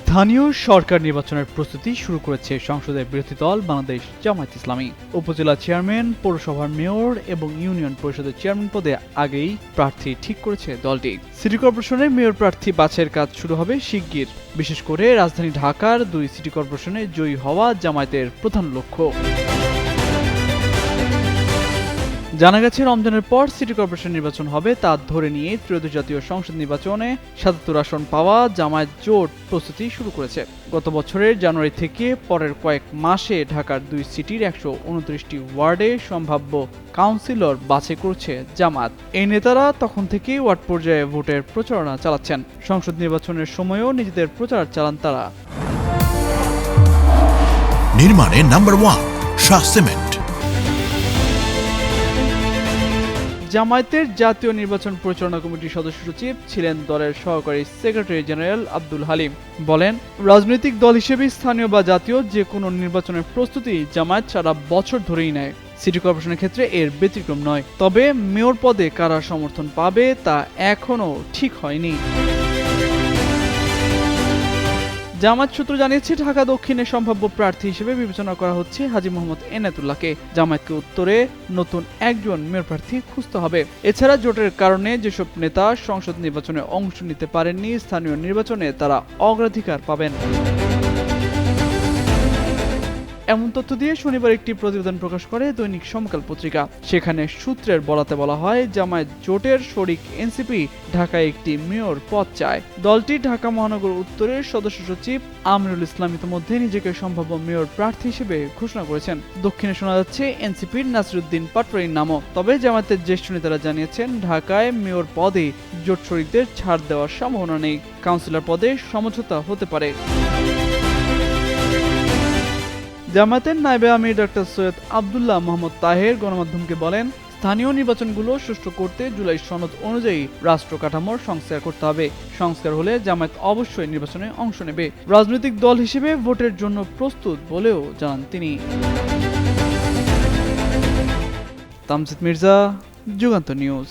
স্থানীয় সরকার নির্বাচনের প্রস্তুতি শুরু করেছে সংসদের বিরোধী দল বাংলাদেশ জামায়াত ইসলামী। উপজেলা চেয়ারম্যান, পৌরসভার মেয়র এবং ইউনিয়ন পরিষদের চেয়ারম্যান পদে আগেই প্রার্থী ঠিক করেছে দলটি। সিটি কর্পোরেশনের মেয়র প্রার্থী বাছাইয়ের কাজ শুরু হবে শিগগির। বিশেষ করে রাজধানী ঢাকার 2 সিটি কর্পোরেশনে জয়ী হওয়া জামায়াতের প্রধান লক্ষ্য। জানা গেছে, রমজানের পর সিটি কর্পোরেশন নির্বাচন হবে তা ধরে নিয়ে ত্রয়োদশ জাতীয় সংসদ নির্বাচনে ৭৭ আসন পাওয়া জামায়াত জোট প্রস্তুতি শুরু করেছে। গত বছরের জানুয়ারি থেকে পরের কয়েক মাসে ঢাকার 2 সিটির 129টি ওয়ার্ডে সম্ভাব্য কাউন্সিলর বাছাই করছে জামায়াত। এই নেতারা তখন থেকেই ওয়ার্ড পর্যায়ে ভোটের প্রচারণা চালাচ্ছেন। সংসদ নির্বাচনের সময়ও নিজেদের প্রচার চালান তারা। নির্মাণে নাম্বার 1 শাহ সিমেন্ট। জামায়াতের জাতীয় নির্বাচন পরিচালনা কমিটির সদস্য সচিব ছিলেন দলের সহকারী সেক্রেটারি জেনারেল আব্দুল হালিম। বলেন, রাজনৈতিক দল হিসেবে স্থানীয় বা জাতীয় যে কোনো নির্বাচনের প্রস্তুতি জামায়াত সারা বছর ধরেই নেয়। সিটি কর্পোরেশনের ক্ষেত্রে এর ব্যতিক্রম নয়। তবে মেয়র পদে কারা সমর্থন পাবে তা এখনও ঠিক হয়নি। জামায়াত সূত্র জানিয়েছে, ঢাকা দক্ষিণের সম্ভাব্য প্রার্থী হিসেবে বিবেচনা করা হচ্ছে হাজী মোহাম্মদ এনায়েতুল্লাহকে। জামায়াতকে উত্তরে নতুন একজন মেয়র প্রার্থী খুঁজতে হবে। এছাড়া জোটের কারণে যেসব নেতা সংসদ নির্বাচনে অংশ নিতে পারেননি, স্থানীয় নির্বাচনে তারা অগ্রাধিকার পাবেন। এমন তথ্য দিয়ে শনিবার একটি প্রতিবেদন প্রকাশ করে দৈনিক সমকাল পত্রিকা। সেখানে সূত্রের বলাতে বলা হয়, জামায়াত জোটের শরিক এনসিপি ঢাকায় একটি মেয়র পদ চায়। দলটি ঢাকা মহানগর উত্তরের সদস্য সচিব আমিরুল ইসলাম ইতিমধ্যে নিজেকে সম্ভাব্য মেয়র প্রার্থী হিসেবে ঘোষণা করেছেন। দক্ষিণে শোনা যাচ্ছে এনসিপির নাসিরউদ্দিন পাটোয়ারির নামও। তবে জামায়াতের জ্যেষ্ঠ নেতারা জানিয়েছেন, ঢাকায় মেয়র পদে জোট শরিকদের ছাড় দেওয়ার সম্ভাবনা নেই। কাউন্সিলর পদে সমঝোতা হতে পারে। জামায়াতের নায়েবে আমির ডক্টর সৈয়দ আব্দুল্লাহ মোহাম্মদ তাহের গণমাধ্যমকে বলেন, স্থানীয় নির্বাচনগুলো সুষ্ঠু করতে জুলাই সনদ অনুযায়ী রাষ্ট্র কাঠামোর সংস্কার করতে হবে। সংস্কার হলে জামায়াত অবশ্যই নির্বাচনে অংশ নেবে। রাজনৈতিক দল হিসেবে ভোটের জন্য প্রস্তুত বলেও জানান তিনি। তামজিদ মির্জা, যুগান্তর নিউজ।